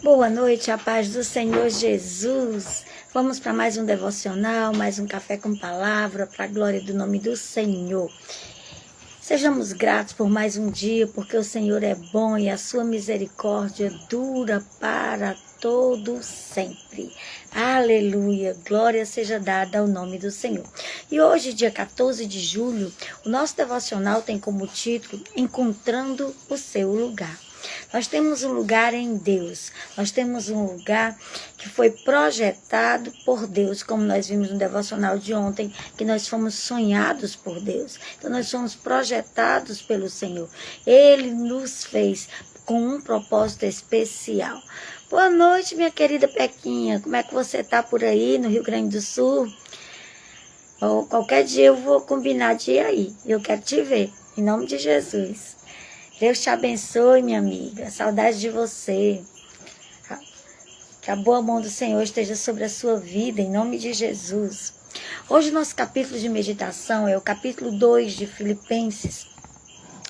Boa noite, a paz do Senhor Jesus. Vamos para mais um devocional, mais um café com palavra, para a glória do nome do Senhor. Sejamos gratos por mais um dia, porque o Senhor é bom e a sua misericórdia dura para todo sempre. Aleluia, glória seja dada ao nome do Senhor. E hoje, dia 14 de julho, o nosso devocional tem como título Encontrando o Seu Lugar. Nós temos um lugar em Deus, nós temos um lugar que foi projetado por Deus, como nós vimos no devocional de ontem, que nós fomos sonhados por Deus. Então nós somos projetados pelo Senhor. Ele nos fez com um propósito especial. Boa noite, minha querida Pequinha, como é que você está por aí no Rio Grande do Sul? Ou qualquer dia eu vou combinar de ir aí, eu quero te ver, em nome de Jesus. Deus te abençoe, minha amiga. Saudade de você. Que a boa mão do Senhor esteja sobre a sua vida, em nome de Jesus. Hoje o nosso capítulo de meditação é o capítulo 2 de Filipenses.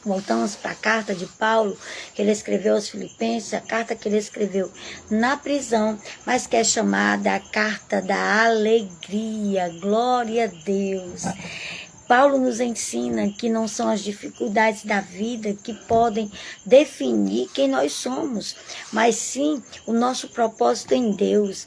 Voltamos para a carta de Paulo, que ele escreveu aos Filipenses, a carta que ele escreveu na prisão, mas que é chamada a carta da alegria. Glória a Deus. Paulo nos ensina que não são as dificuldades da vida que podem definir quem nós somos, mas sim o nosso propósito em Deus.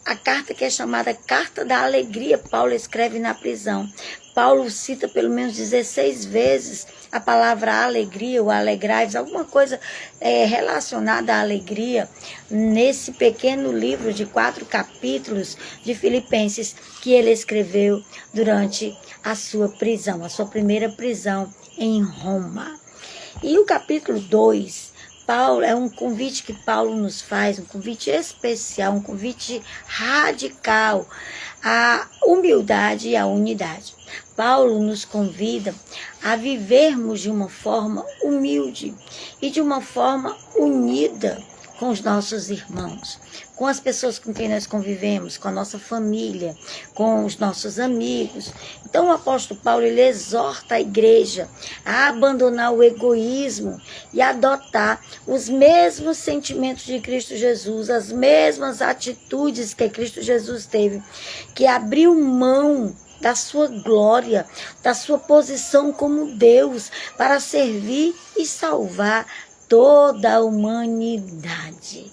A carta que é chamada Carta da Alegria, Paulo escreve na prisão. Paulo cita pelo menos 16 vezes a palavra alegria ou alegrai-vos, alguma coisa relacionada à alegria, nesse pequeno livro de 4 capítulos de Filipenses que ele escreveu durante a sua prisão, a sua primeira prisão em Roma. E o capítulo 2, Paulo, é um convite que Paulo nos faz, um convite especial, um convite radical à humildade e à unidade. Paulo nos convida a vivermos de uma forma humilde e de uma forma unida com os nossos irmãos, com as pessoas com quem nós convivemos, com a nossa família, com os nossos amigos. Então o apóstolo Paulo, ele exorta a igreja a abandonar o egoísmo e adotar os mesmos sentimentos de Cristo Jesus, as mesmas atitudes que Cristo Jesus teve, que abriu mão da sua glória, da sua posição como Deus, para servir e salvar toda a humanidade.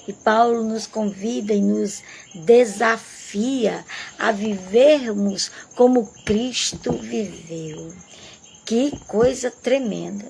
E Paulo nos convida e nos desafia a vivermos como Cristo viveu. Que coisa tremenda!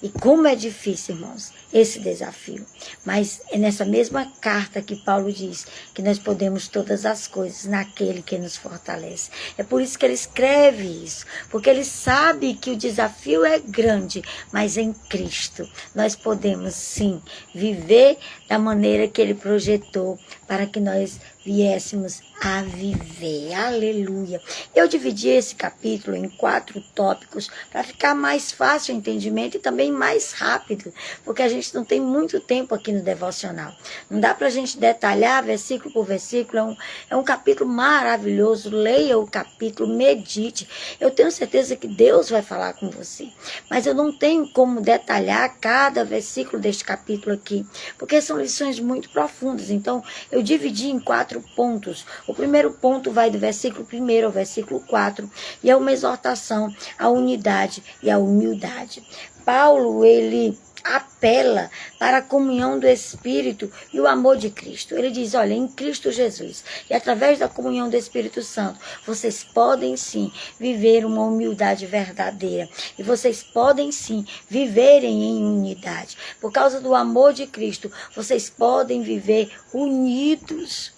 E como é difícil, irmãos, esse desafio. Mas é nessa mesma carta que Paulo diz que nós podemos todas as coisas naquele que nos fortalece. É por isso que ele escreve isso, porque ele sabe que o desafio é grande, mas em Cristo nós podemos sim viver da maneira que ele projetou para que nós viéssemos a viver. Aleluia! Eu dividi esse capítulo em 4 tópicos para ficar mais fácil o entendimento e também mais rápido, porque a gente não tem muito tempo aqui no devocional. Não dá para a gente detalhar versículo por versículo. É um capítulo maravilhoso. Leia o capítulo, medite. Eu tenho certeza que Deus vai falar com você, mas eu não tenho como detalhar cada versículo deste capítulo aqui, porque são lições muito profundas. Então eu dividi em 4 pontos. O primeiro ponto vai do versículo 1 ao versículo 4 e é uma exortação à unidade e à humildade. Paulo, ele apela para a comunhão do Espírito e o amor de Cristo. Ele diz, olha, em Cristo Jesus e através da comunhão do Espírito Santo, vocês podem sim viver uma humildade verdadeira e vocês podem sim viverem em unidade. Por causa do amor de Cristo, vocês podem viver unidos.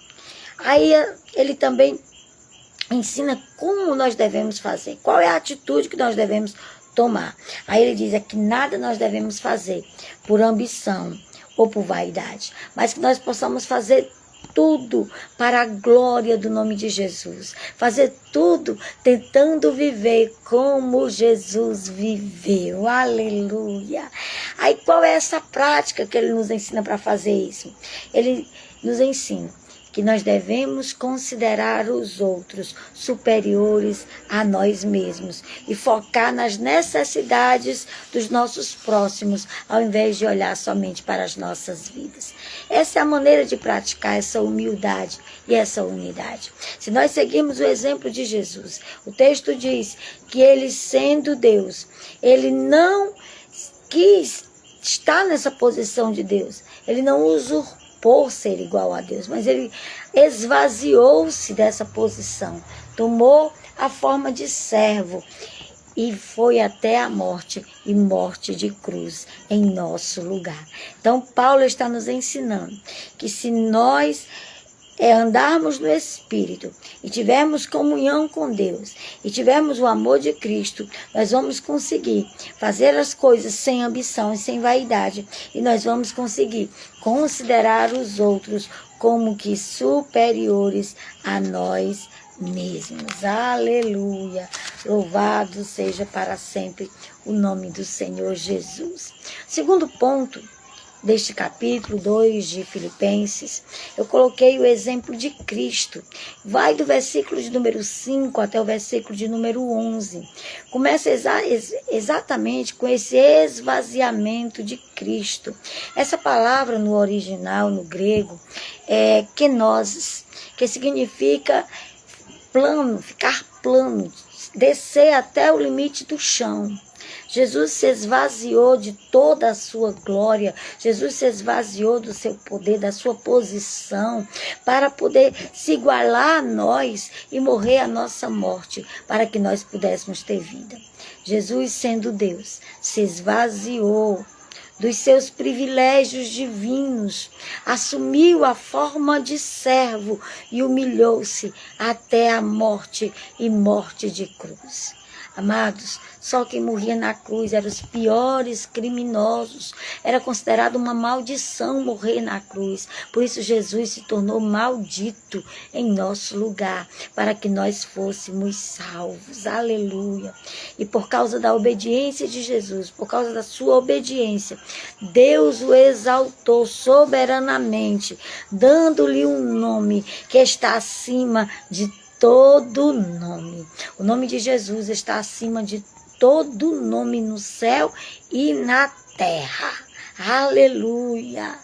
Aí ele também ensina como nós devemos fazer, qual é a atitude que nós devemos tomar. Aí ele diz que nada nós devemos fazer por ambição ou por vaidade, mas que nós possamos fazer tudo para a glória do nome de Jesus. Fazer tudo tentando viver como Jesus viveu. Aleluia! Aí qual é essa prática que ele nos ensina para fazer isso? Ele nos ensina que nós devemos considerar os outros superiores a nós mesmos e focar nas necessidades dos nossos próximos, ao invés de olhar somente para as nossas vidas. Essa é a maneira de praticar essa humildade e essa unidade. Se nós seguirmos o exemplo de Jesus, o texto diz que ele, sendo Deus, ele não quis estar nessa posição de Deus, ele não usurpou ser igual a Deus, mas ele esvaziou-se dessa posição, tomou a forma de servo e foi até a morte, e morte de cruz em nosso lugar. Então Paulo está nos ensinando que se nós andarmos no Espírito e tivermos comunhão com Deus e tivermos o amor de Cristo, nós vamos conseguir fazer as coisas sem ambição e sem vaidade, e nós vamos conseguir considerar os outros como que superiores a nós mesmos. Aleluia! Louvado seja para sempre o nome do Senhor Jesus. Segundo ponto deste capítulo 2 de Filipenses, eu coloquei o exemplo de Cristo. Vai do versículo de número 5 até o versículo de número 11. Começa exatamente com esse esvaziamento de Cristo. Essa palavra no original, no grego, é kenosis, que significa plano, ficar plano, descer até o limite do chão. Jesus se esvaziou de toda a sua glória, Jesus se esvaziou do seu poder, da sua posição, para poder se igualar a nós e morrer a nossa morte, para que nós pudéssemos ter vida. Jesus, sendo Deus, se esvaziou dos seus privilégios divinos, assumiu a forma de servo e humilhou-se até a morte e morte de cruz. Amados, só quem morria na cruz eram os piores criminosos. Era considerado uma maldição morrer na cruz. Por isso Jesus se tornou maldito em nosso lugar, para que nós fôssemos salvos. Aleluia! E por causa da obediência de Jesus, por causa da sua obediência, Deus o exaltou soberanamente, dando-lhe um nome que está acima de todo nome. O nome de Jesus está acima de todo nome no céu e na terra. Aleluia!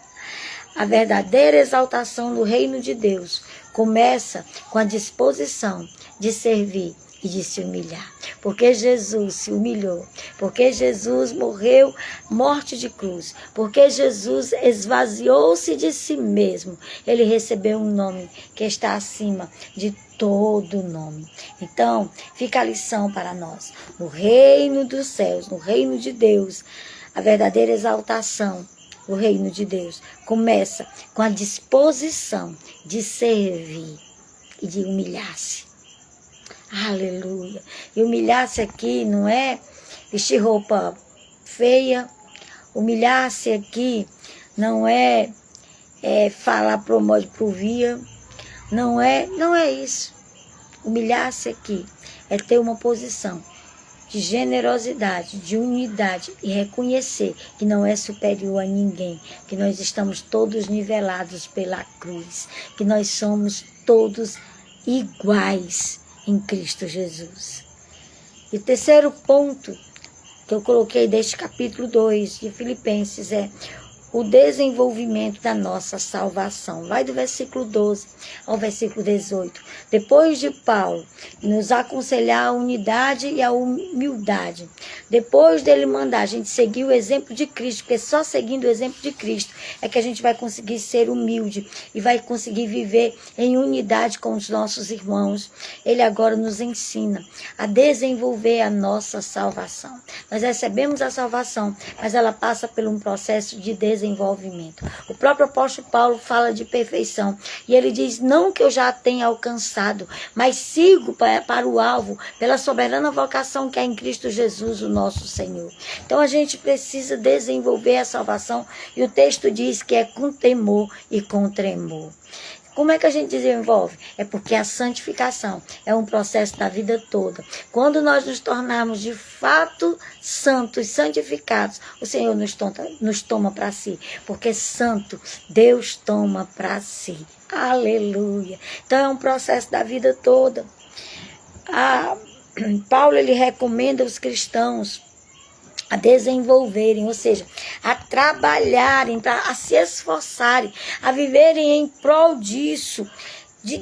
A verdadeira exaltação do reino de Deus começa com a disposição de servir e de se humilhar. Porque Jesus se humilhou, porque Jesus morreu morte de cruz, porque Jesus esvaziou-se de si mesmo, ele recebeu um nome que está acima de todo nome. Então, fica a lição para nós. No reino dos céus, no reino de Deus, a verdadeira exaltação do reino de Deus começa com a disposição de servir e de humilhar-se. Aleluia. E humilhar-se aqui não é vestir roupa feia. Humilhar-se aqui não é falar pro modo pro via. Não é isso. Humilhar-se aqui é ter uma posição de generosidade, de unidade e reconhecer que não é superior a ninguém, que nós estamos todos nivelados pela cruz, que nós somos todos iguais em Cristo Jesus. E o terceiro ponto que eu coloquei deste capítulo 2 de Filipenses é o desenvolvimento da nossa salvação. Vai do versículo 12 ao versículo 18. Depois de Paulo nos aconselhar a unidade e a humildade, depois dele mandar a gente seguir o exemplo de Cristo, porque só seguindo o exemplo de Cristo é que a gente vai conseguir ser humilde e vai conseguir viver em unidade com os nossos irmãos. Ele agora nos ensina a desenvolver a nossa salvação. Nós recebemos a salvação, mas ela passa por um processo de desenvolvimento. O próprio apóstolo Paulo fala de perfeição e ele diz: não que eu já tenha alcançado, mas sigo para o alvo pela soberana vocação que é em Cristo Jesus, o nosso Senhor. Então a gente precisa desenvolver a salvação e o texto diz que é com temor e com tremor. Como é que a gente desenvolve? É porque a santificação é um processo da vida toda. Quando nós nos tornarmos de fato santos, santificados, o Senhor nos toma para si. Porque santo, Deus toma para si. Aleluia. Então é um processo da vida toda. Paulo, ele recomenda os cristãos a desenvolverem, ou seja, a trabalharem, a se esforçarem, a viverem em prol disso,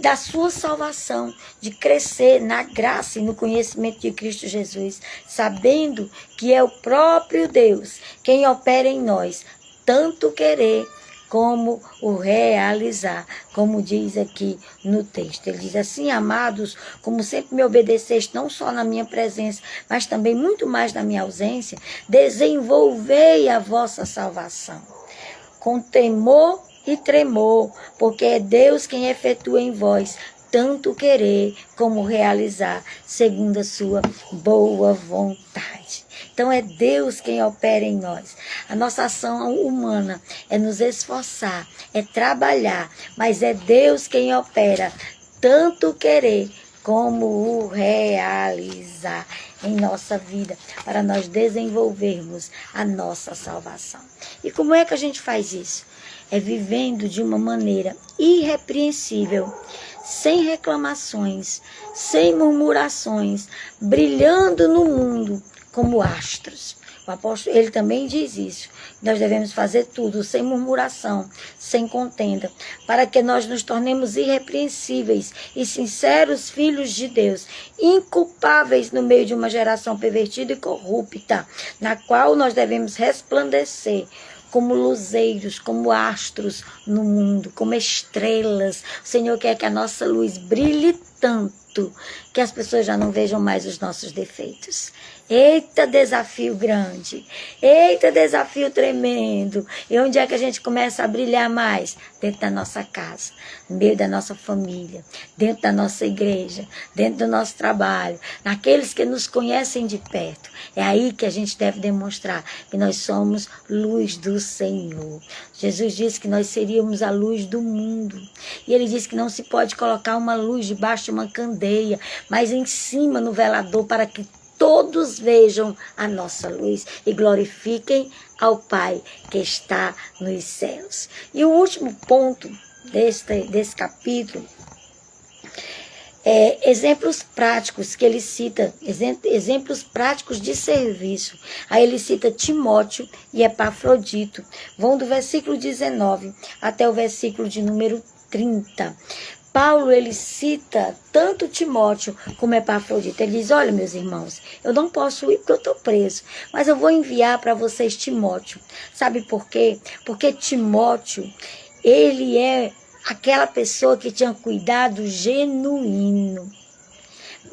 da sua salvação, de crescer na graça e no conhecimento de Cristo Jesus, sabendo que é o próprio Deus quem opera em nós, tanto querer como o realizar, como diz aqui no texto. Ele diz assim: amados, como sempre me obedeceste, não só na minha presença, mas também muito mais na minha ausência, desenvolvei a vossa salvação, com temor e tremor, porque é Deus quem efetua em vós tanto querer como realizar, segundo a sua boa vontade. Então é Deus quem opera em nós. A nossa ação humana é nos esforçar, é trabalhar, mas é Deus quem opera, tanto querer como o realizar em nossa vida, para nós desenvolvermos a nossa salvação. E como é que a gente faz isso? É vivendo de uma maneira irrepreensível, sem reclamações, sem murmurações, brilhando no mundo como astros. O apóstolo, ele também diz isso. Nós devemos fazer tudo sem murmuração, sem contenda, para que nós nos tornemos irrepreensíveis e sinceros filhos de Deus, inculpáveis no meio de uma geração pervertida e corrupta, na qual nós devemos resplandecer como luzeiros, como astros no mundo, como estrelas. O Senhor quer que a nossa luz brilhe tanto que as pessoas já não vejam mais os nossos defeitos. Eita desafio grande, eita desafio tremendo. E onde é que a gente começa a brilhar mais? Dentro da nossa casa, no meio da nossa família, dentro da nossa igreja, dentro do nosso trabalho, naqueles que nos conhecem de perto. É aí que a gente deve demonstrar que nós somos luz do Senhor. Jesus disse que nós seríamos a luz do mundo. E ele disse que não se pode colocar uma luz debaixo de uma candeia, mas em cima no velador, para que todos vejam a nossa luz e glorifiquem ao Pai que está nos céus. E o último ponto desse capítulo é exemplos práticos que ele cita, exemplos práticos de serviço. Aí ele cita Timóteo e Epafrodito. Vão do versículo 19 até o versículo de número 30. Paulo, ele cita tanto Timóteo como Epafrodito. Ele diz: olha, meus irmãos, eu não posso ir porque eu estou preso, mas eu vou enviar para vocês Timóteo. Sabe por quê? Porque Timóteo, ele é aquela pessoa que tinha cuidado genuíno.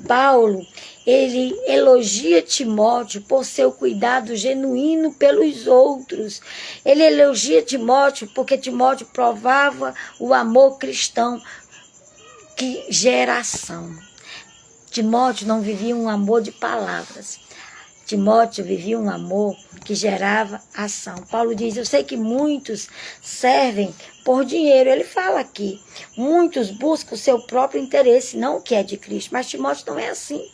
Paulo, ele elogia Timóteo por seu cuidado genuíno pelos outros. Ele elogia Timóteo porque Timóteo provava o amor cristão. Que geração! Timóteo não vivia um amor de palavras. Timóteo vivia um amor que gerava ação. Paulo diz: eu sei que muitos servem por dinheiro. Ele fala aqui, muitos buscam o seu próprio interesse, não o que é de Cristo. Mas Timóteo não é assim.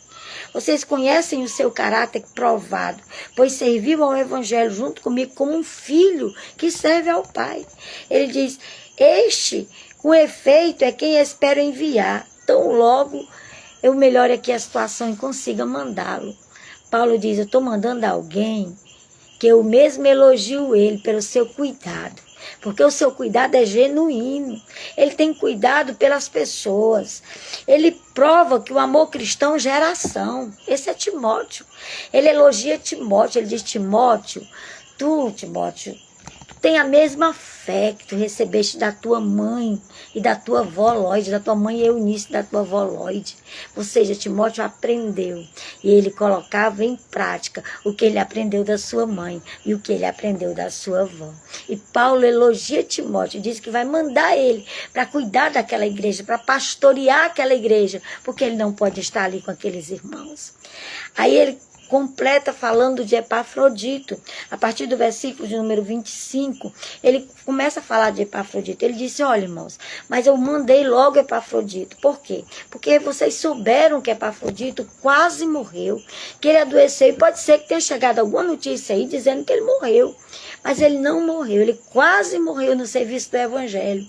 Vocês conhecem o seu caráter provado, pois serviu ao Evangelho junto comigo como um filho que serve ao Pai. Ele diz: este, com efeito, é quem espero enviar. Tão logo eu melhore aqui a situação e consiga mandá-lo. Paulo diz: eu estou mandando alguém que eu mesmo elogio ele pelo seu cuidado. Porque o seu cuidado é genuíno. Ele tem cuidado pelas pessoas. Ele prova que o amor cristão gera ação. Esse é Timóteo. Ele elogia Timóteo. Ele diz: Timóteo, Timóteo, tem a mesma fé que tu recebeste da tua mãe e da tua avó Lóide, da tua mãe Eunice, da tua avó Lóide. Ou seja, Timóteo aprendeu e ele colocava em prática o que ele aprendeu da sua mãe e o que ele aprendeu da sua avó. E Paulo elogia Timóteo, diz que vai mandar ele para cuidar daquela igreja, para pastorear aquela igreja, porque ele não pode estar ali com aqueles irmãos. Aí ele completa falando de Epafrodito. A partir do versículo de número 25, ele começa a falar de Epafrodito. Ele disse, olha, irmãos, mas eu mandei logo Epafrodito. Por quê? Porque vocês souberam que Epafrodito quase morreu, que ele adoeceu, e pode ser que tenha chegado alguma notícia aí dizendo que ele morreu. Mas ele não morreu, ele quase morreu no serviço do Evangelho,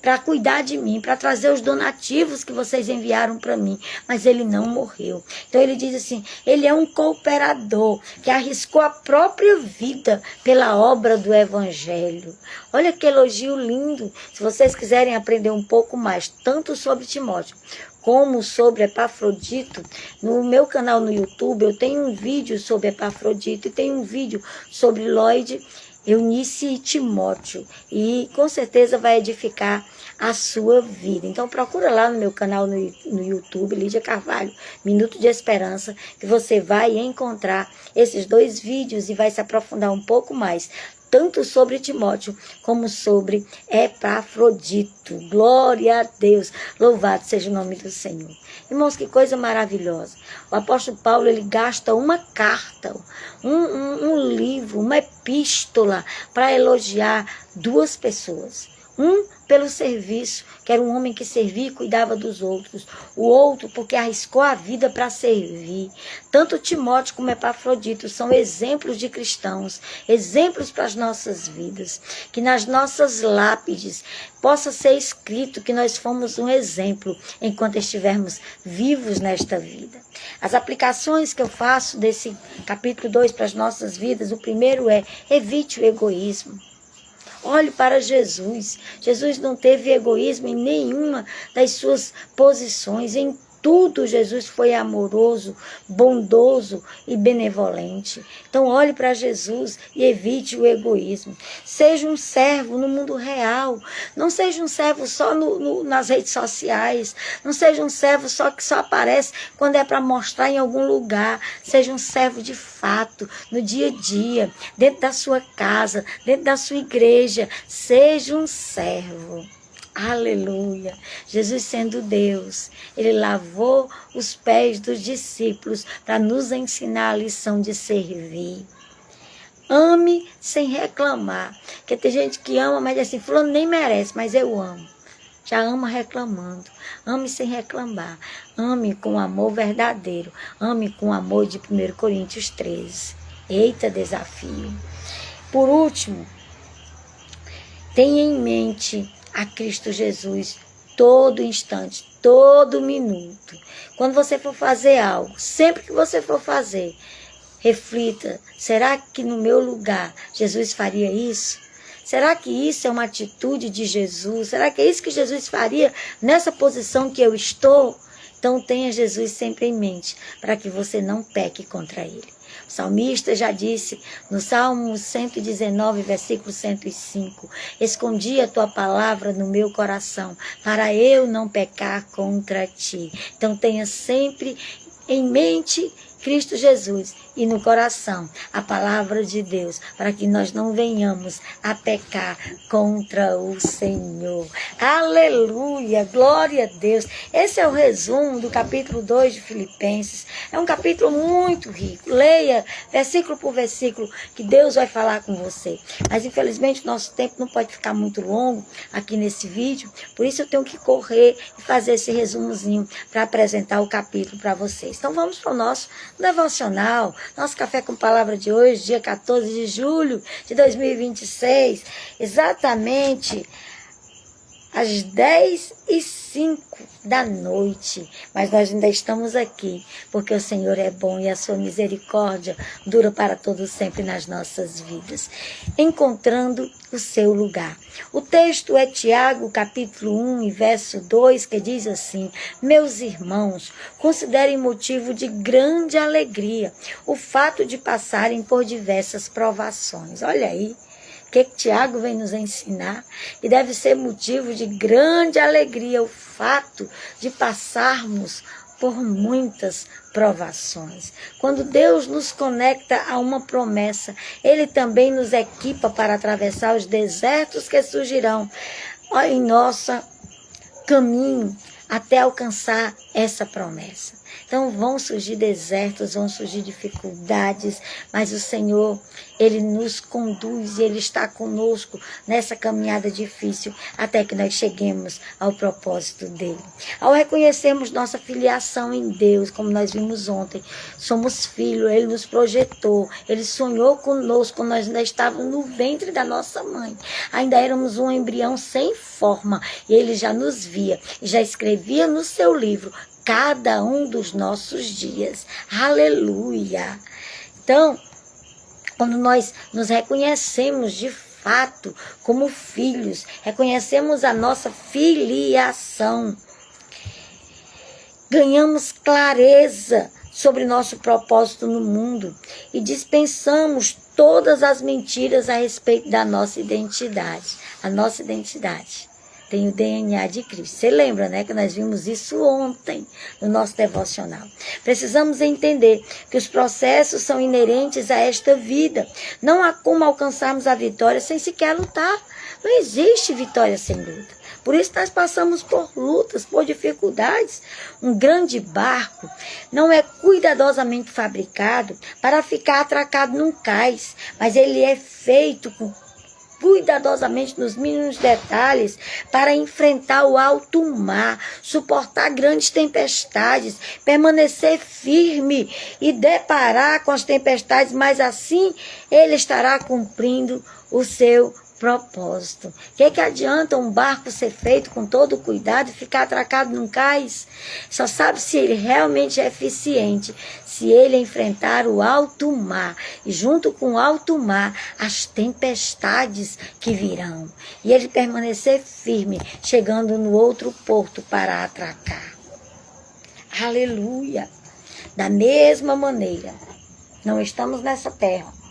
para cuidar de mim, para trazer os donativos que vocês enviaram para mim, mas ele não morreu. Então ele diz assim, ele é um cooperador que arriscou a própria vida pela obra do Evangelho. Olha que elogio lindo. Se vocês quiserem aprender um pouco mais, tanto sobre Timóteo, como sobre Epafrodito, no meu canal no YouTube eu tenho um vídeo sobre Epafrodito e tenho um vídeo sobre Lloyd, Eunice e Timóteo, e com certeza vai edificar a sua vida. Então procura lá no meu canal no YouTube, Lídia Carvalho, Minuto de Esperança, que você vai encontrar esses 2 vídeos e vai se aprofundar um pouco mais, tanto sobre Timóteo como sobre Epafrodito. Glória a Deus, louvado seja o nome do Senhor. Irmãos, que coisa maravilhosa. O apóstolo Paulo, ele gasta uma carta, um livro, uma epístola para elogiar 2 pessoas. Um pelo serviço, que era um homem que servia e cuidava dos outros. O outro porque arriscou a vida para servir. Tanto Timóteo como Epafrodito são exemplos de cristãos, exemplos para as nossas vidas. Que nas nossas lápides possa ser escrito que nós fomos um exemplo enquanto estivermos vivos nesta vida. As aplicações que eu faço desse capítulo 2 para as nossas vidas, o primeiro é: evite o egoísmo. Olhe para Jesus. Jesus não teve egoísmo em nenhuma das suas posições. Em tudo Jesus foi amoroso, bondoso e benevolente. Então olhe para Jesus e evite o egoísmo. Seja um servo no mundo real. Não seja um servo só nas redes sociais. Não seja um servo só que só aparece quando é para mostrar em algum lugar. Seja um servo de fato, no dia a dia, dentro da sua casa, dentro da sua igreja. Seja um servo. Aleluia. Jesus, sendo Deus, ele lavou os pés dos discípulos para nos ensinar a lição de servir. Ame sem reclamar. Porque tem gente que ama, mas assim, fulano nem merece, mas eu amo. Já ama reclamando. Ame sem reclamar. Ame com amor verdadeiro. Ame com amor de 1 Coríntios 13. Eita desafio. Por último, tenha em mente a Cristo Jesus todo instante, todo minuto. Quando você for fazer algo, sempre que você for fazer, reflita: será que no meu lugar Jesus faria isso? Será que isso é uma atitude de Jesus? Será que é isso que Jesus faria nessa posição que eu estou? Então tenha Jesus sempre em mente, para que você não peque contra ele. O salmista já disse no Salmo 119, versículo 105, escondi a tua palavra no meu coração, para eu não pecar contra ti. Então tenha sempre em mente Cristo Jesus e no coração a palavra de Deus, para que nós não venhamos a pecar contra o Senhor. Aleluia, glória a Deus. Esse é o resumo do capítulo 2 de Filipenses. É um capítulo muito rico. Leia versículo por versículo que Deus vai falar com você. Mas infelizmente nosso tempo não pode ficar muito longo aqui nesse vídeo, por isso eu tenho que correr e fazer esse resumozinho para apresentar o capítulo para vocês. Então vamos para o nosso devocional, nosso café com palavra de hoje, dia 14 de julho de 2026, exatamente às 10h05 da noite, mas nós ainda estamos aqui, porque o Senhor é bom e a sua misericórdia dura para todos sempre nas nossas vidas. Encontrando o seu lugar. O texto é Tiago, capítulo 1, e verso 2, que diz assim: meus irmãos, considerem motivo de grande alegria o fato de passarem por diversas provações. Olha aí. O que Tiago vem nos ensinar? E deve ser motivo de grande alegria o fato de passarmos por muitas provações. Quando Deus nos conecta a uma promessa, Ele também nos equipa para atravessar os desertos que surgirão em nosso caminho, até alcançar essa promessa. Então vão surgir desertos, vão surgir dificuldades, mas o Senhor, Ele nos conduz e Ele está conosco nessa caminhada difícil até que nós cheguemos ao propósito dEle. Ao reconhecermos nossa filiação em Deus, como nós vimos ontem, somos filhos, Ele nos projetou, Ele sonhou conosco quando nós ainda estávamos no ventre da nossa mãe. Ainda éramos um embrião sem forma e Ele já nos via e já escrevia no seu livro cada um dos nossos dias. Aleluia! Então, quando nós nos reconhecemos de fato como filhos, reconhecemos a nossa filiação, ganhamos clareza sobre nosso propósito no mundo e dispensamos todas as mentiras a respeito da nossa identidade. A nossa identidade tem o DNA de Cristo. Você lembra, né, que nós vimos isso ontem no nosso devocional. Precisamos entender que os processos são inerentes a esta vida. Não há como alcançarmos a vitória sem sequer lutar. Não existe vitória sem luta. Por isso nós passamos por lutas, por dificuldades. Um grande barco não é cuidadosamente fabricado para ficar atracado num cais, mas ele é feito cuidadosamente nos mínimos detalhes para enfrentar o alto mar, suportar grandes tempestades, permanecer firme e deparar com as tempestades, mas assim ele estará cumprindo o seu propósito. O que adianta um barco ser feito com todo cuidado e ficar atracado num cais? Só sabe se ele realmente é eficiente se ele enfrentar o alto mar e junto com o alto mar as tempestades que virão e ele permanecer firme chegando no outro porto para atracar. Aleluia! Da mesma maneira, não estamos nessa terra.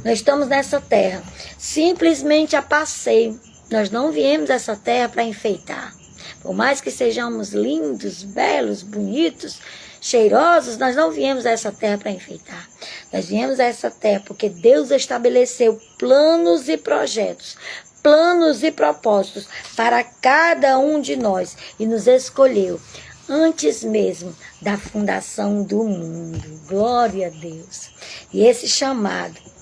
Nós estamos nessa terra simplesmente a passeio. Nós não viemos essa terra para enfeitar. Por mais que sejamos lindos, belos, bonitos, cheirosos, nós não viemos a essa terra para enfeitar. Nós viemos a essa terra porque Deus estabeleceu planos e projetos, planos e propósitos para cada um de nós e nos escolheu antes mesmo da fundação do mundo. Glória a Deus. E esse chamado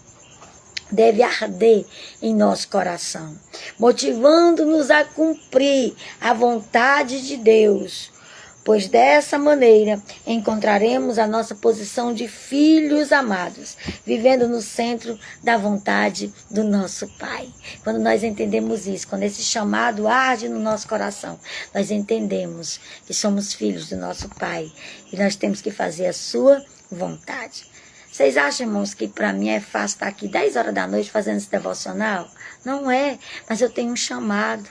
deve arder em nosso coração, motivando-nos a cumprir a vontade de Deus, pois dessa maneira encontraremos a nossa posição de filhos amados, vivendo no centro da vontade do nosso Pai. Quando nós entendemos isso, quando esse chamado arde no nosso coração, nós entendemos que somos filhos do nosso Pai e nós temos que fazer a sua vontade. Vocês acham, irmãos, que para mim é fácil estar aqui 10 horas da noite fazendo esse devocional? Não é, mas eu tenho um chamado,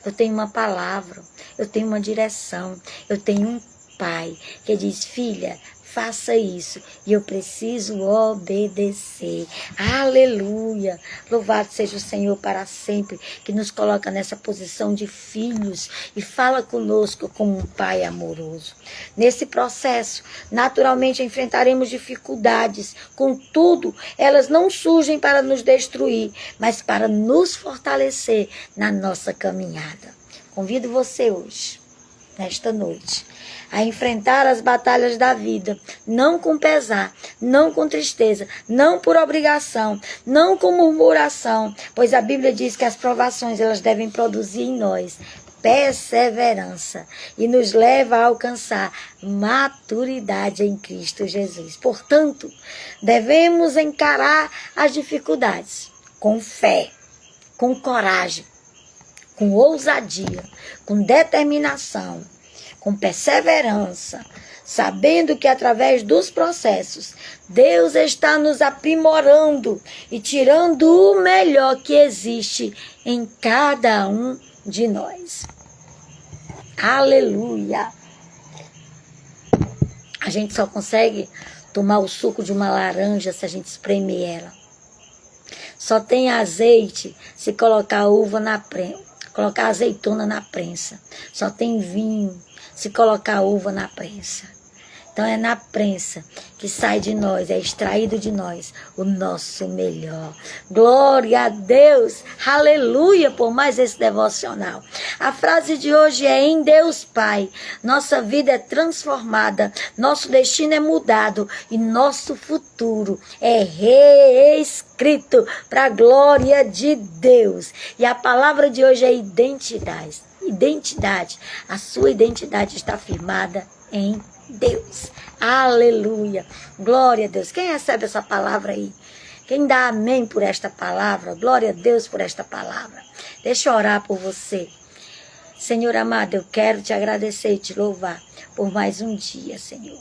eu tenho uma palavra, eu tenho uma direção, eu tenho um Pai que diz, filha, faça isso e eu preciso obedecer. Aleluia! Louvado seja o Senhor para sempre, que nos coloca nessa posição de filhos e fala conosco como um Pai amoroso. Nesse processo, naturalmente enfrentaremos dificuldades, contudo, elas não surgem para nos destruir, mas para nos fortalecer na nossa caminhada. Convido você hoje, nesta noite, a enfrentar as batalhas da vida, não com pesar, não com tristeza, não por obrigação, não com murmuração, pois a Bíblia diz que as provações elas devem produzir em nós perseverança e nos leva a alcançar maturidade em Cristo Jesus. Portanto, devemos encarar as dificuldades com fé, com coragem, com ousadia, com determinação, com perseverança, sabendo que através dos processos, Deus está nos aprimorando e tirando o melhor que existe em cada um de nós. Aleluia! A gente só consegue tomar o suco de uma laranja se a gente espremer ela. Só tem azeite se colocar colocar azeitona na prensa. Só tem vinho se colocar uva na prensa. Então é na prensa que sai de nós, é extraído de nós o nosso melhor. Glória a Deus, aleluia por mais esse devocional. A frase de hoje é: em Deus Pai, nossa vida é transformada, nosso destino é mudado e nosso futuro é reescrito para a glória de Deus. E a palavra de hoje é identidade. Identidade. A sua identidade está firmada em Deus. Aleluia. Glória a Deus. Quem recebe essa palavra aí? Quem dá amém por esta palavra? Glória a Deus por esta palavra. Deixa eu orar por você. Senhor amado, eu quero te agradecer e te louvar por mais um dia, Senhor.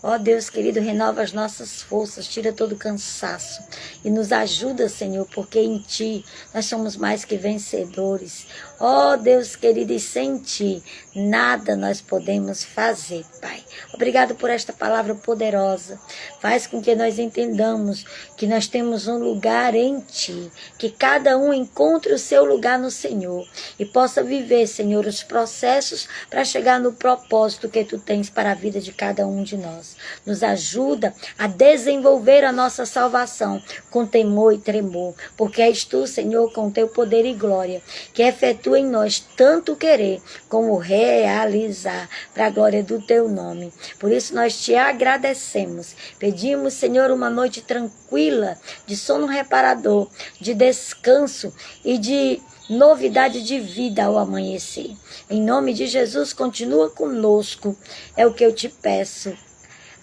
Ó Deus querido, renova as nossas forças, tira todo o cansaço e nos ajuda, Senhor, porque em Ti nós somos mais que vencedores. Ó Deus querido, e sem Ti nada nós podemos fazer, Pai. Obrigado por esta palavra poderosa. Faz com que nós entendamos que nós temos um lugar em Ti, que cada um encontre o seu lugar no Senhor e possa viver, Senhor, os processos para chegar no propósito que Tu tens para a vida de cada um de nós. Nos ajuda a desenvolver a nossa salvação com temor e tremor, porque és Tu, Senhor, com Teu poder e glória, que efetua em nós tanto querer como realizar para a glória do Teu nome. Por isso nós Te agradecemos. Pedimos, Senhor, uma noite tranquila, de sono reparador, de descanso e de novidade de vida ao amanhecer. Em nome de Jesus, continua conosco, é o que eu Te peço.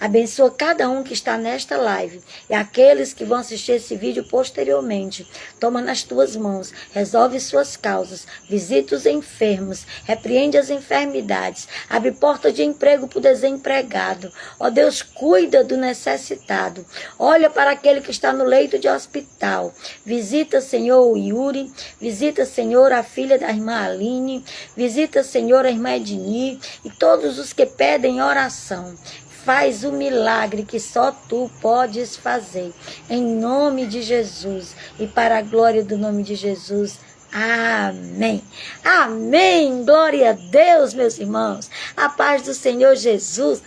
Abençoa cada um que está nesta live e aqueles que vão assistir esse vídeo posteriormente. Toma nas Tuas mãos, resolve suas causas, visita os enfermos, repreende as enfermidades, abre porta de emprego para o desempregado. Ó Deus, cuida do necessitado. Olha para aquele que está no leito de hospital. Visita, Senhor, o Yuri. Visita, Senhor, a filha da irmã Aline. Visita, Senhor, a irmã Edni e todos os que pedem oração. Faz o milagre que só Tu podes fazer. Em nome de Jesus e para a glória do nome de Jesus. Amém. Amém. Glória a Deus, meus irmãos. A paz do Senhor Jesus.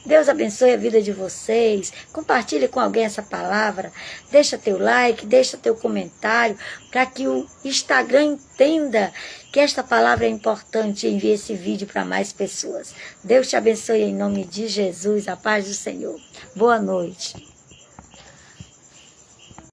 Deus abençoe a vida de vocês. Compartilhe com alguém essa palavra. Deixa teu like, deixa teu comentário, para que o Instagram entenda que esta palavra é importante e envie esse vídeo para mais pessoas. Deus te abençoe em nome de Jesus. A paz do Senhor. Boa noite.